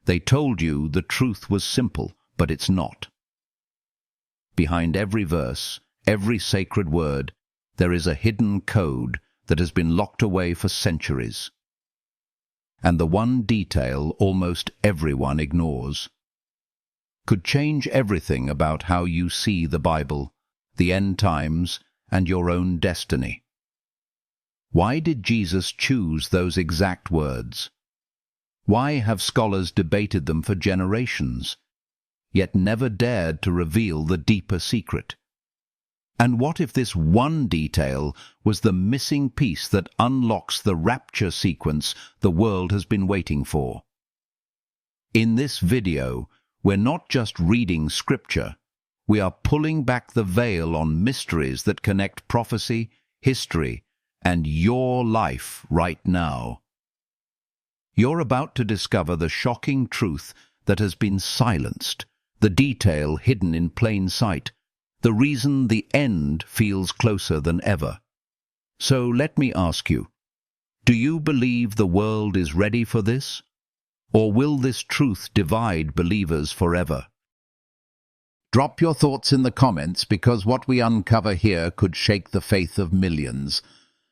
They told you the truth was simple, but it's not. Behind every verse, every sacred word, there is a hidden code that has been locked away for centuries. And the one detail almost everyone ignores could change everything about how you see the Bible, the end times, and your own destiny. Why did Jesus choose those exact words? Why have scholars debated them for generations, yet never dared to reveal the deeper secret? And what if this one detail was the missing piece that unlocks the rapture sequence the world has been waiting for? In this video, we're not just reading scripture, we are pulling back the veil on mysteries that connect prophecy, history, and your life right now. You're about to discover the shocking truth that has been silenced, the detail hidden in plain sight, the reason the end feels closer than ever. So let me ask you, do you believe the world is ready for this? Or will this truth divide believers forever? Drop your thoughts in the comments, because what we uncover here could shake the faith of millions.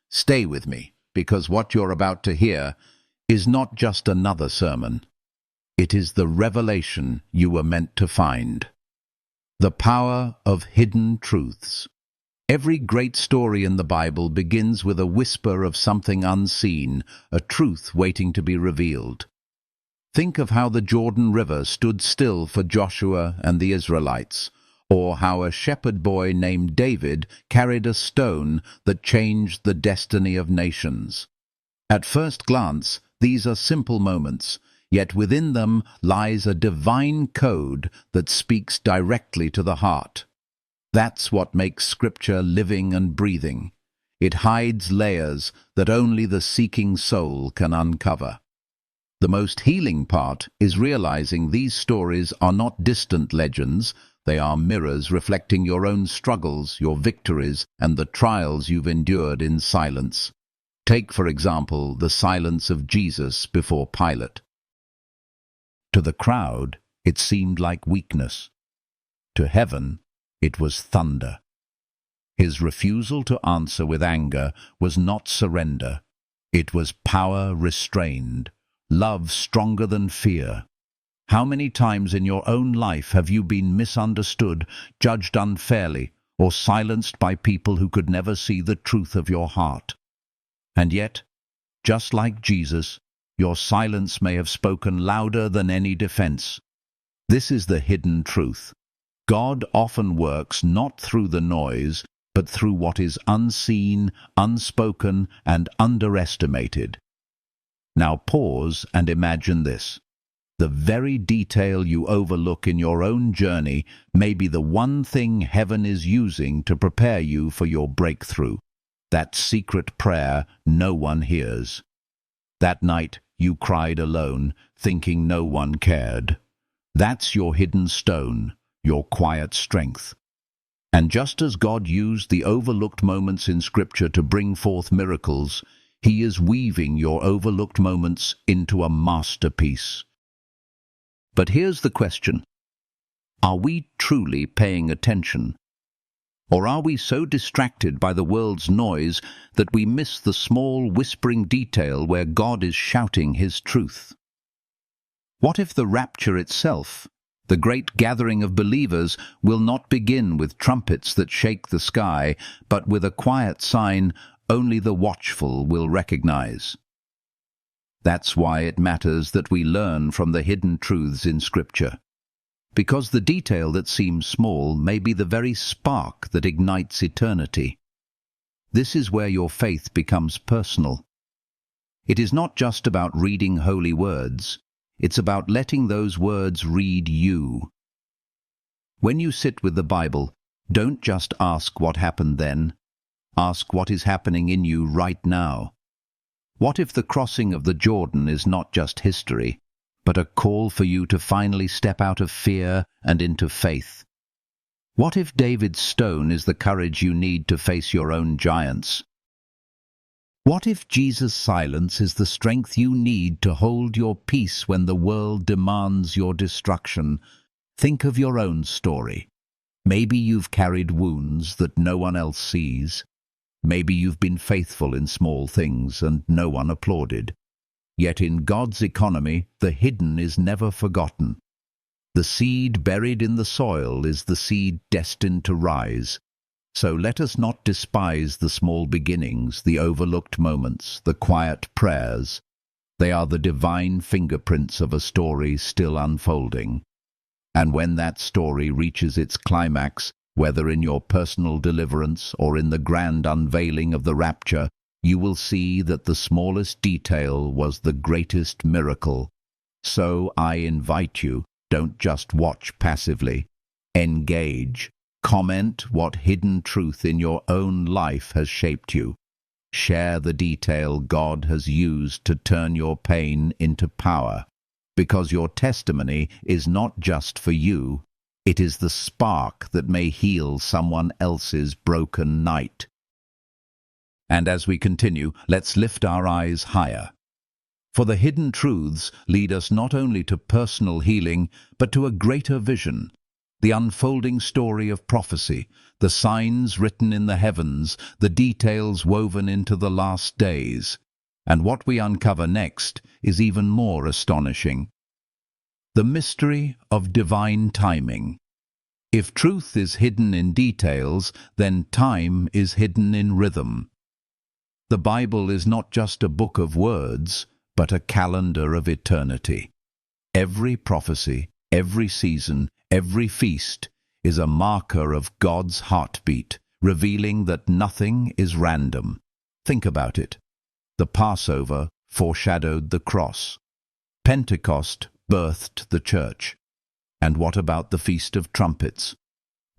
Stay with me, because what you're about to hear is not just another sermon. It is the revelation you were meant to find. The power of hidden truths. Every great story in the Bible begins with a whisper of something unseen, a truth waiting to be revealed. Think of how the Jordan River stood still for Joshua and the Israelites, or how a shepherd boy named David carried a stone that changed the destiny of nations. At first glance, these are simple moments, yet within them lies a divine code that speaks directly to the heart. That's what makes Scripture living and breathing. It hides layers that only the seeking soul can uncover. The most healing part is realizing these stories are not distant legends. They are mirrors reflecting your own struggles, your victories, and the trials you've endured in silence. Take, for example, the silence of Jesus before Pilate. To the crowd, it seemed like weakness. To heaven, it was thunder. His refusal to answer with anger was not surrender. It was power restrained, love stronger than fear. How many times in your own life have you been misunderstood, judged unfairly, or silenced by people who could never see the truth of your heart? And yet, just like Jesus, your silence may have spoken louder than any defense. This is the hidden truth. God often works not through the noise, but through what is unseen, unspoken, and underestimated. Now pause and imagine this. The very detail you overlook in your own journey may be the one thing heaven is using to prepare you for your breakthrough. That secret prayer no one hears. That night you cried alone, thinking no one cared. That's your hidden stone, your quiet strength. And just as God used the overlooked moments in Scripture to bring forth miracles, He is weaving your overlooked moments into a masterpiece. But here's the question. Are we truly paying attention? Or are we so distracted by the world's noise that we miss the small whispering detail where God is shouting His truth? What if the rapture itself, the great gathering of believers, will not begin with trumpets that shake the sky, but with a quiet sign only the watchful will recognize? That's why it matters that we learn from the hidden truths in Scripture. Because the detail that seems small may be the very spark that ignites eternity. This is where your faith becomes personal. It is not just about reading holy words. It's about letting those words read you. When you sit with the Bible, don't just ask what happened then. Ask what is happening in you right now. What if the crossing of the Jordan is not just history, but a call for you to finally step out of fear and into faith? What if David's stone is the courage you need to face your own giants? What if Jesus' silence is the strength you need to hold your peace when the world demands your destruction? Think of your own story. Maybe you've carried wounds that no one else sees. Maybe you've been faithful in small things and no one applauded. Yet in God's economy, the hidden is never forgotten. The seed buried in the soil is the seed destined to rise. So let us not despise the small beginnings, the overlooked moments, the quiet prayers. They are the divine fingerprints of a story still unfolding. And when that story reaches its climax, whether in your personal deliverance or in the grand unveiling of the rapture, you will see that the smallest detail was the greatest miracle. So I invite you, don't just watch passively. Engage. Comment what hidden truth in your own life has shaped you. Share the detail God has used to turn your pain into power. Because your testimony is not just for you, it is the spark that may heal someone else's broken night. And as we continue, let's lift our eyes higher. For the hidden truths lead us not only to personal healing, but to a greater vision. The unfolding story of prophecy, the signs written in the heavens, the details woven into the last days. And what we uncover next is even more astonishing. The mystery of divine timing. If truth is hidden in details, then time is hidden in rhythm. The Bible is not just a book of words, but a calendar of eternity. Every prophecy, every season, every feast is a marker of God's heartbeat, revealing that nothing is random. Think about it. The Passover foreshadowed the cross. Pentecost birthed the church. And what about the Feast of Trumpets?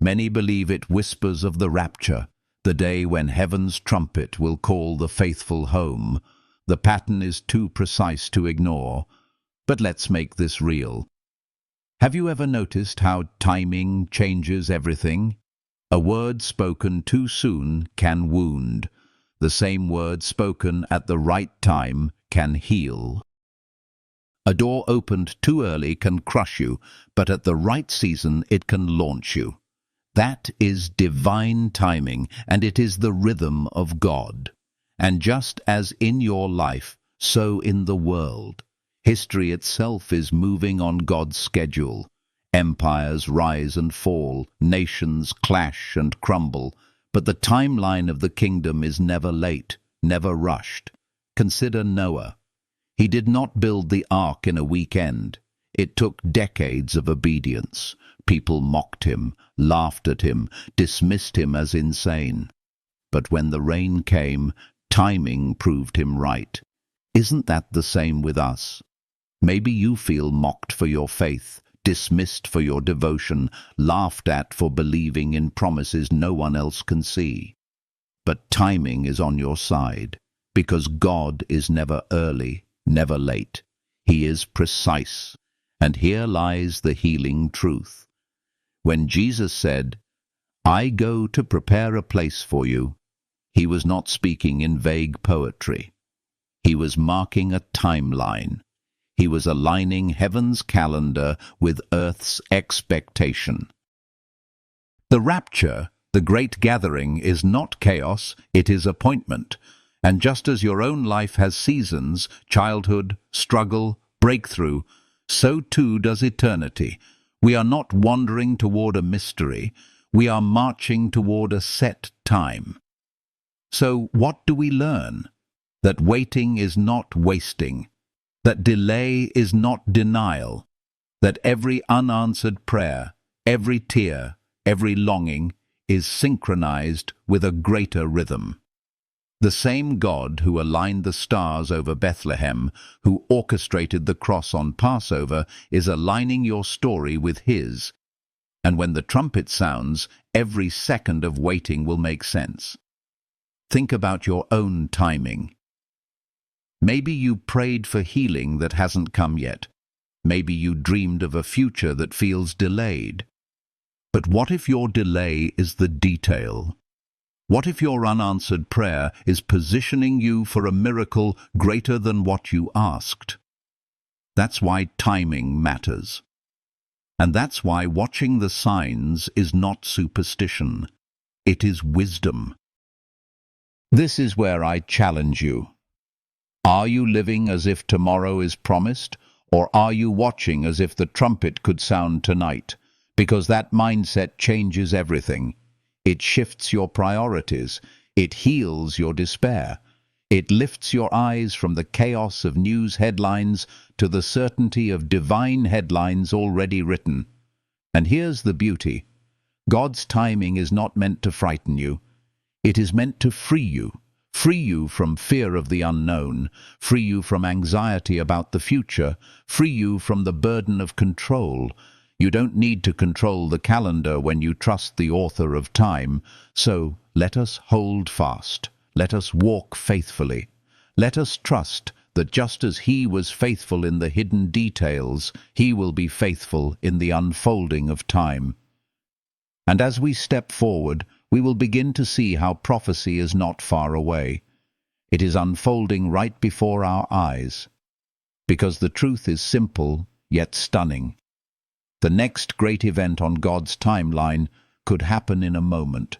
Many believe it whispers of the rapture, the day when heaven's trumpet will call the faithful home. The pattern is too precise to ignore, but let's make this real. Have you ever noticed how timing changes everything? A word spoken too soon can wound. The same word spoken at the right time can heal. A door opened too early can crush you, but at the right season it can launch you. That is divine timing, and it is the rhythm of God. And just as in your life, so in the world. History itself is moving on God's schedule. Empires rise and fall, nations clash and crumble, but the timeline of the kingdom is never late, never rushed. Consider Noah. He did not build the ark in a weekend. It took decades of obedience. People mocked him, laughed at him, dismissed him as insane. But when the rain came, timing proved him right. Isn't that the same with us? Maybe you feel mocked for your faith, dismissed for your devotion, laughed at for believing in promises no one else can see. But timing is on your side, because God is never early, never late. He is precise. And here lies the healing truth. When Jesus said, "I go to prepare a place for you," he was not speaking in vague poetry. He was marking a timeline. He was aligning heaven's calendar with earth's expectation. The rapture, the great gathering, is not chaos, it is appointment. And just as your own life has seasons, childhood, struggle, breakthrough, so too does eternity. We are not wandering toward a mystery, we are marching toward a set time. So what do we learn? That waiting is not wasting, that delay is not denial, that every unanswered prayer, every tear, every longing is synchronized with a greater rhythm. The same God who aligned the stars over Bethlehem, who orchestrated the cross on Passover, is aligning your story with His. And when the trumpet sounds, every second of waiting will make sense. Think about your own timing. Maybe you prayed for healing that hasn't come yet. Maybe you dreamed of a future that feels delayed. But what if your delay is the detail? What if your unanswered prayer is positioning you for a miracle greater than what you asked? That's why timing matters. And that's why watching the signs is not superstition. It is wisdom. This is where I challenge you. Are you living as if tomorrow is promised, or are you watching as if the trumpet could sound tonight? Because that mindset changes everything. It shifts your priorities. It heals your despair. It lifts your eyes from the chaos of news headlines to the certainty of divine headlines already written. And here's the beauty. God's timing is not meant to frighten you. It is meant to free you. Free you from fear of the unknown, free you from anxiety about the future, free you from the burden of control. You don't need to control the calendar when you trust the author of time. So let us hold fast. Let us walk faithfully. Let us trust that just as He was faithful in the hidden details, He will be faithful in the unfolding of time. And as we step forward, we will begin to see how prophecy is not far away. It is unfolding right before our eyes. Because the truth is simple, yet stunning. The next great event on God's timeline could happen in a moment.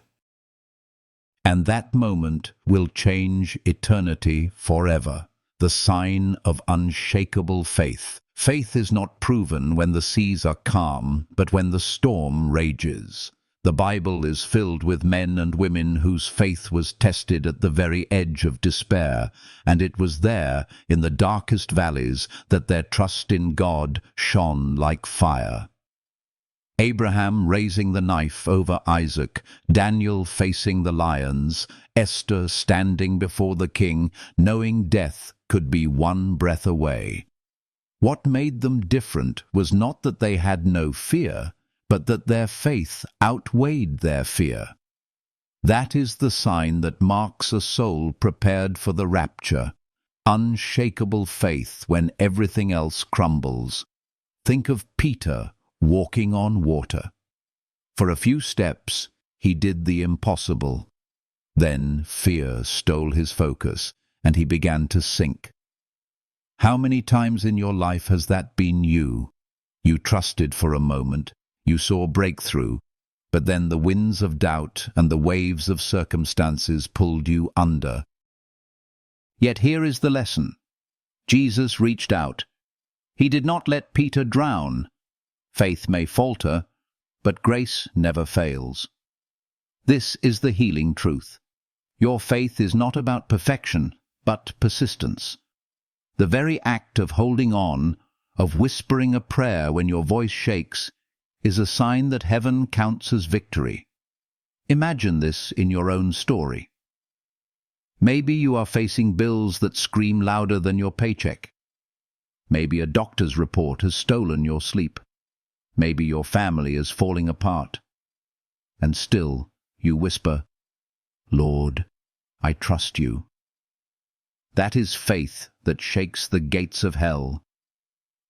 And that moment will change eternity forever. The sign of unshakable faith. Faith is not proven when the seas are calm, but when the storm rages. The Bible is filled with men and women whose faith was tested at the very edge of despair, and it was there, in the darkest valleys, that their trust in God shone like fire. Abraham raising the knife over Isaac, Daniel facing the lions, Esther standing before the king, knowing death could be one breath away. What made them different was not that they had no fear, but that their faith outweighed their fear. That is the sign that marks a soul prepared for the rapture. Unshakable faith when everything else crumbles. Think of Peter walking on water. For a few steps, he did the impossible. Then fear stole his focus, and he began to sink. How many times in your life has that been you? You trusted for a moment. You saw breakthrough, but then the winds of doubt and the waves of circumstances pulled you under. Yet here is the lesson. Jesus reached out. He did not let Peter drown. Faith may falter, but grace never fails. This is the healing truth. Your faith is not about perfection, but persistence. The very act of holding on, of whispering a prayer when your voice shakes, is a sign that heaven counts as victory. Imagine this in your own story. Maybe you are facing bills that scream louder than your paycheck. Maybe a doctor's report has stolen your sleep. Maybe your family is falling apart. And still you whisper, "Lord, I trust you." That is faith that shakes the gates of hell.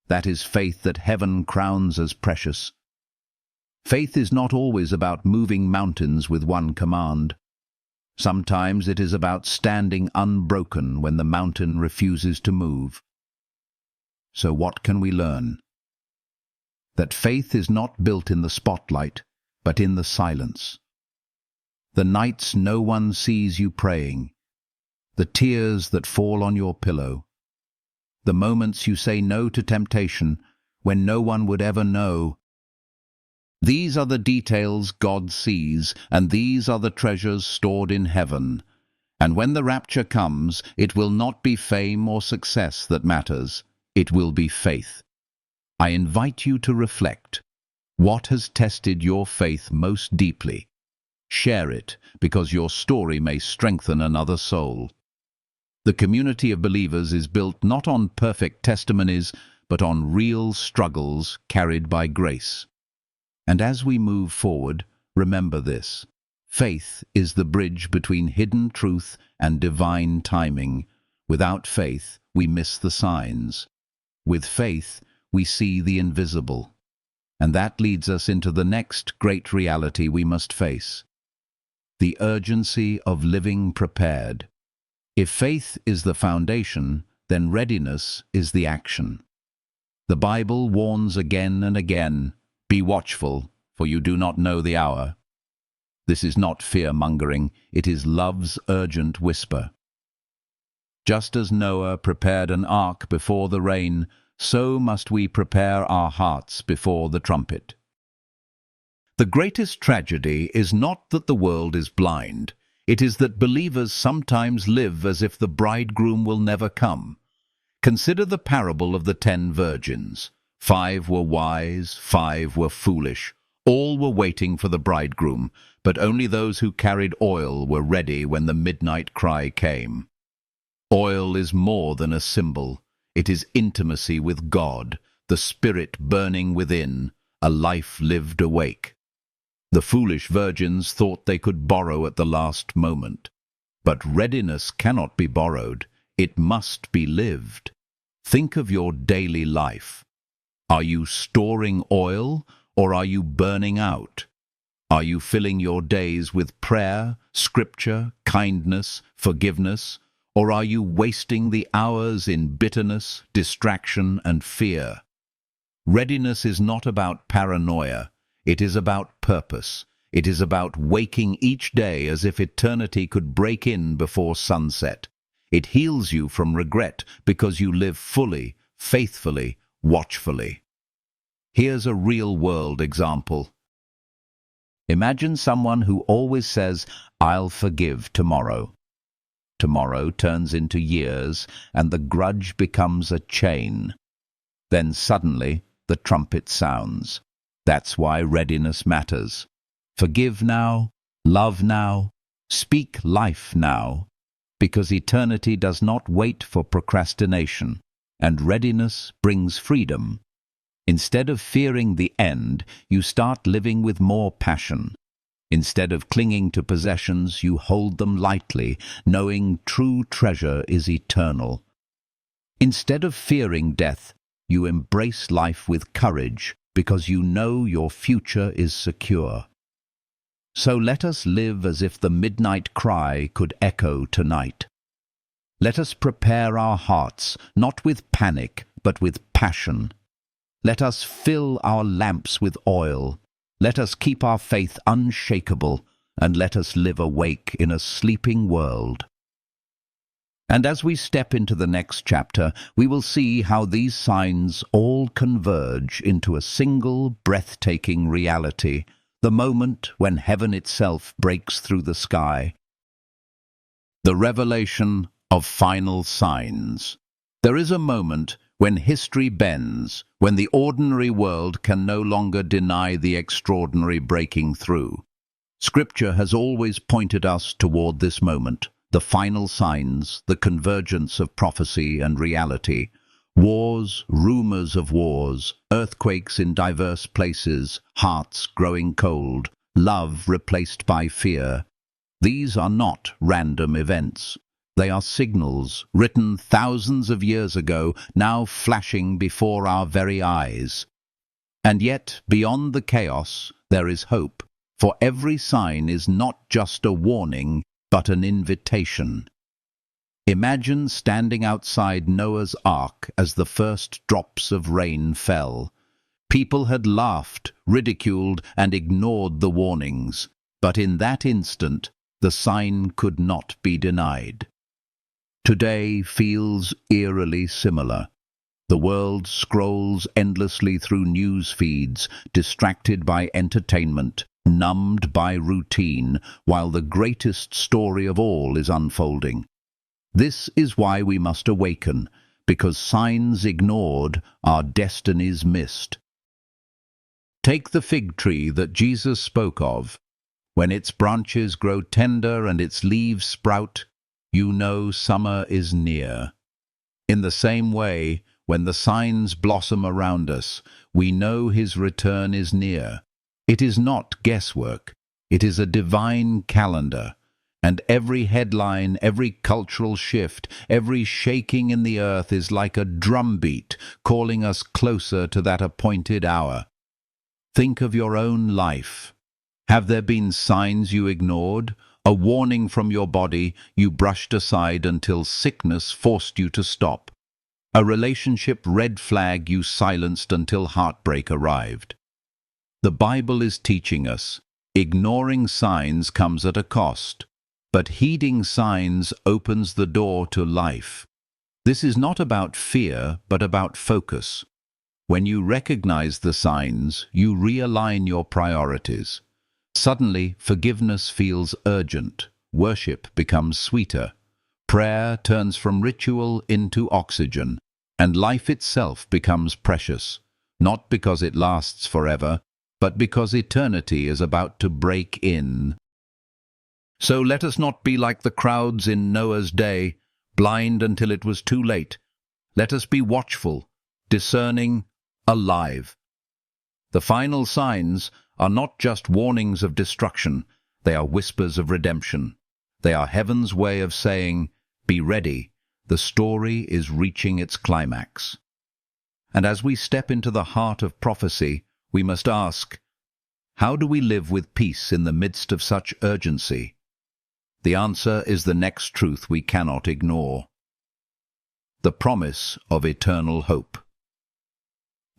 That is faith that heaven crowns as precious. Faith is not always about moving mountains with one command. Sometimes it is about standing unbroken when the mountain refuses to move. So what can we learn? That faith is not built in the spotlight, but in the silence. The nights no one sees you praying, the tears that fall on your pillow, the moments you say no to temptation when no one would ever know. These are the details God sees, and these are the treasures stored in heaven. And when the rapture comes, it will not be fame or success that matters. It will be faith. I invite you to reflect. What has tested your faith most deeply? Share it, because your story may strengthen another soul. The community of believers is built not on perfect testimonies, but on real struggles carried by grace. And as we move forward, remember this. Faith is the bridge between hidden truth and divine timing. Without faith, we miss the signs. With faith, we see the invisible. And that leads us into the next great reality we must face. the urgency of living prepared. If faith is the foundation, then readiness is the action. The Bible warns again and again, "Be watchful, for you do not know the hour." This is not fear-mongering, it is love's urgent whisper. Just as Noah prepared an ark before the rain, so must we prepare our hearts before the trumpet. The greatest tragedy is not that the world is blind. It is that believers sometimes live as if the bridegroom will never come. Consider the parable of the 10 virgins. 5 were wise, 5 were foolish. All were waiting for the bridegroom, but only those who carried oil were ready when the midnight cry came. Oil is more than a symbol. It is intimacy with God, the Spirit burning within, a life lived awake. The foolish virgins thought they could borrow at the last moment. But readiness cannot be borrowed. It must be lived. Think of your daily life. Are you storing oil, or are you burning out? Are you filling your days with prayer, scripture, kindness, forgiveness, or are you wasting the hours in bitterness, distraction, and fear? Readiness is not about paranoia. It is about purpose. It is about waking each day as if eternity could break in before sunset. It heals you from regret because you live fully, faithfully, watchfully. Here's a real-world example. Imagine someone who always says, "I'll forgive tomorrow." Tomorrow turns into years, and the grudge becomes a chain. Then suddenly, the trumpet sounds. That's why readiness matters. Forgive now, love now, speak life now, because eternity does not wait for procrastination, and readiness brings freedom. Instead of fearing the end, you start living with more passion. Instead of clinging to possessions, you hold them lightly, knowing true treasure is eternal. Instead of fearing death, you embrace life with courage, because you know your future is secure. So let us live as if the midnight cry could echo tonight. Let us prepare our hearts, not with panic, but with passion. Let us fill our lamps with oil. Let us keep our faith unshakable, and let us live awake in a sleeping world. And as we step into the next chapter, we will see how these signs all converge into a single breathtaking reality, the moment when heaven itself breaks through the sky. The revelation of final signs. There is a moment when history bends, when the ordinary world can no longer deny the extraordinary breaking through. Scripture has always pointed us toward this moment, the final signs, the convergence of prophecy and reality. Wars, rumors of wars, earthquakes in diverse places, hearts growing cold, love replaced by fear. These are not random events. They are signals written thousands of years ago, now flashing before our very eyes. And yet, beyond the chaos, there is hope, for every sign is not just a warning, but an invitation. Imagine standing outside Noah's Ark as the first drops of rain fell. People had laughed, ridiculed, and ignored the warnings, but in that instant, the sign could not be denied. Today feels eerily similar. The world scrolls endlessly through news feeds, distracted by entertainment, numbed by routine, while the greatest story of all is unfolding. This is why we must awaken, because signs ignored are destinies missed. Take the fig tree that Jesus spoke of. When its branches grow tender and its leaves sprout, you know summer is near. In the same way, when the signs blossom around us, we know his return is near. It is not guesswork. It is a divine calendar. And every headline, every cultural shift, every shaking in the earth is like a drumbeat calling us closer to that appointed hour. Think of your own life. Have there been signs you ignored, A warning from your body you brushed aside until sickness forced you to stop. A relationship red flag you silenced until heartbreak arrived. The Bible is teaching us, ignoring signs comes at a cost, but heeding signs opens the door to life. This is not about fear, but about focus. When you recognize the signs, you realign your priorities. Suddenly, forgiveness feels urgent, worship becomes sweeter, prayer turns from ritual into oxygen, and life itself becomes precious, not because it lasts forever, but because eternity is about to break in. So let us not be like the crowds in Noah's day, blind until it was too late. Let us be watchful, discerning, alive. The final signs are not just warnings of destruction, they are whispers of redemption. They are heaven's way of saying, be ready, the story is reaching its climax. And as we step into the heart of prophecy, we must ask, how do we live with peace in the midst of such urgency? The answer is the next truth we cannot ignore. The promise of eternal hope.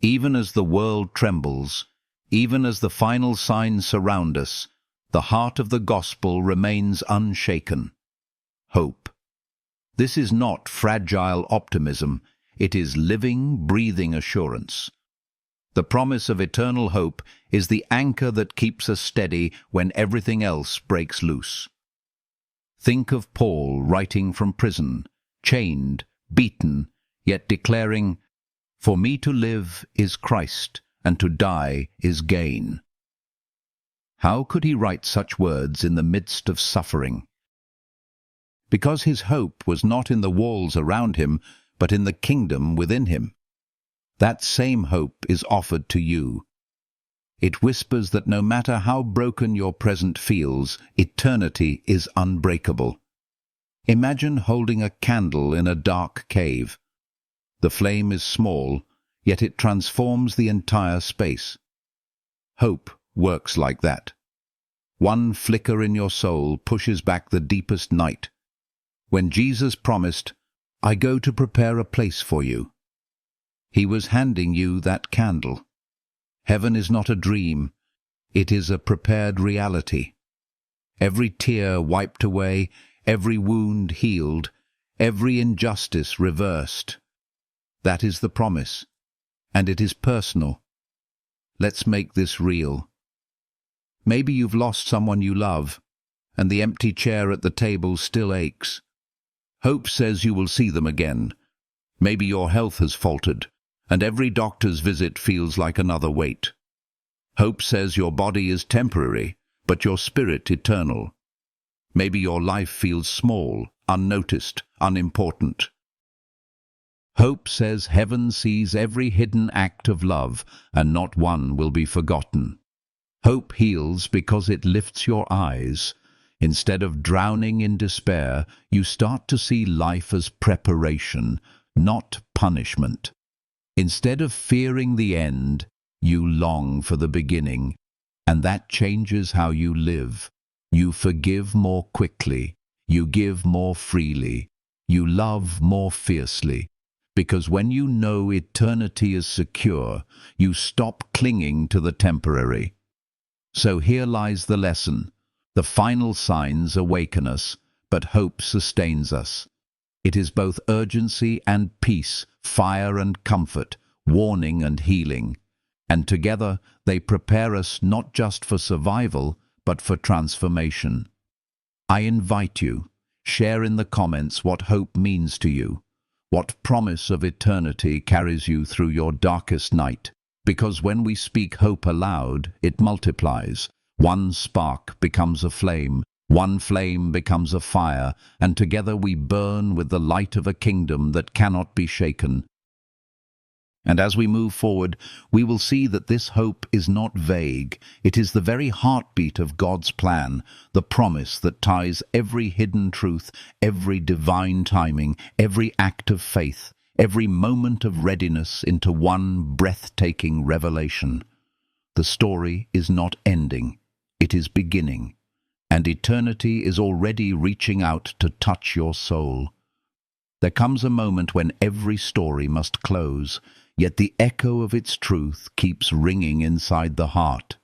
Even as the world trembles, even as the final signs surround us, the heart of the gospel remains unshaken. Hope. This is not fragile optimism, it is living, breathing assurance. The promise of eternal hope is the anchor that keeps us steady when everything else breaks loose. Think of Paul writing from prison, chained, beaten, yet declaring, "For me to live is Christ, and to die is gain." How could he write such words in the midst of suffering? Because his hope was not in the walls around him, but in the kingdom within him. That same hope is offered to you. It whispers that no matter how broken your present feels, eternity is unbreakable. Imagine holding a candle in a dark cave. The flame is small, yet it transforms the entire space. Hope works like that. One flicker in your soul pushes back the deepest night. When Jesus promised, "I go to prepare a place for you," he was handing you that candle. Heaven is not a dream, it is a prepared reality. Every tear wiped away, every wound healed, every injustice reversed. That is the promise, and it is personal. Let's make this real. Maybe you've lost someone you love, and the empty chair at the table still aches. Hope says you will see them again. Maybe your health has faltered, and every doctor's visit feels like another wait. Hope says your body is temporary, but your spirit eternal. Maybe your life feels small, unnoticed, unimportant. Hope says heaven sees every hidden act of love, and not one will be forgotten. Hope heals because it lifts your eyes. Instead of drowning in despair, you start to see life as preparation, not punishment. Instead of fearing the end, you long for the beginning, and that changes how you live. You forgive more quickly, you give more freely, you love more fiercely, because when you know eternity is secure, you stop clinging to the temporary. So here lies the lesson. The final signs awaken us, but hope sustains us. It is both urgency and peace, fire and comfort, warning and healing. And together they prepare us not just for survival, but for transformation. I invite you, share in the comments what hope means to you, what promise of eternity carries you through your darkest night. Because when we speak hope aloud, it multiplies. One spark becomes a flame, one flame becomes a fire, and together we burn with the light of a kingdom that cannot be shaken. And as we move forward, we will see that this hope is not vague. It is the very heartbeat of God's plan, the promise that ties every hidden truth, every divine timing, every act of faith, every moment of readiness into one breathtaking revelation. The story is not ending, it is beginning. and eternity is already reaching out to touch your soul. There comes a moment when every story must close, yet the echo of its truth keeps ringing inside the heart.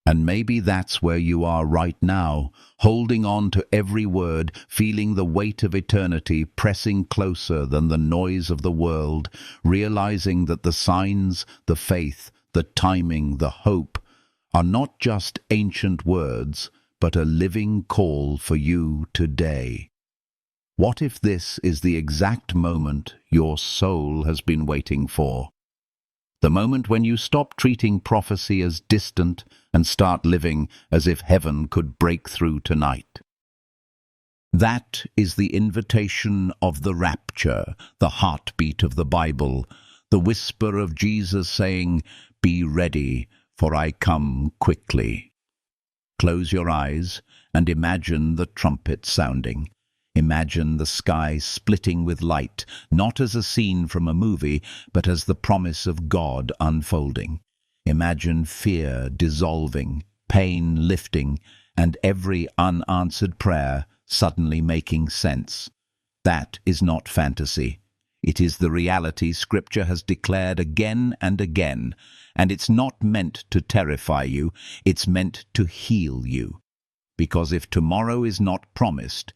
And maybe that's where you are right now, holding on to every word, feeling the weight of eternity pressing closer than the noise of the world, realizing that the signs, the faith, the timing, the hope are not just ancient words, but a living call for you today. What if this is the exact moment your soul has been waiting for? The moment when you stop treating prophecy as distant and start living as if heaven could break through tonight. That is the invitation of the rapture, the heartbeat of the Bible, the whisper of Jesus saying, "Be ready, for I come quickly." Close your eyes and imagine the trumpet sounding. Imagine the sky splitting with light, not as a scene from a movie, but as the promise of God unfolding. Imagine fear dissolving, pain lifting, and every unanswered prayer suddenly making sense. That is not fantasy. It is the reality Scripture has declared again and again, and it's not meant to terrify you, it's meant to heal you. Because if tomorrow is not promised,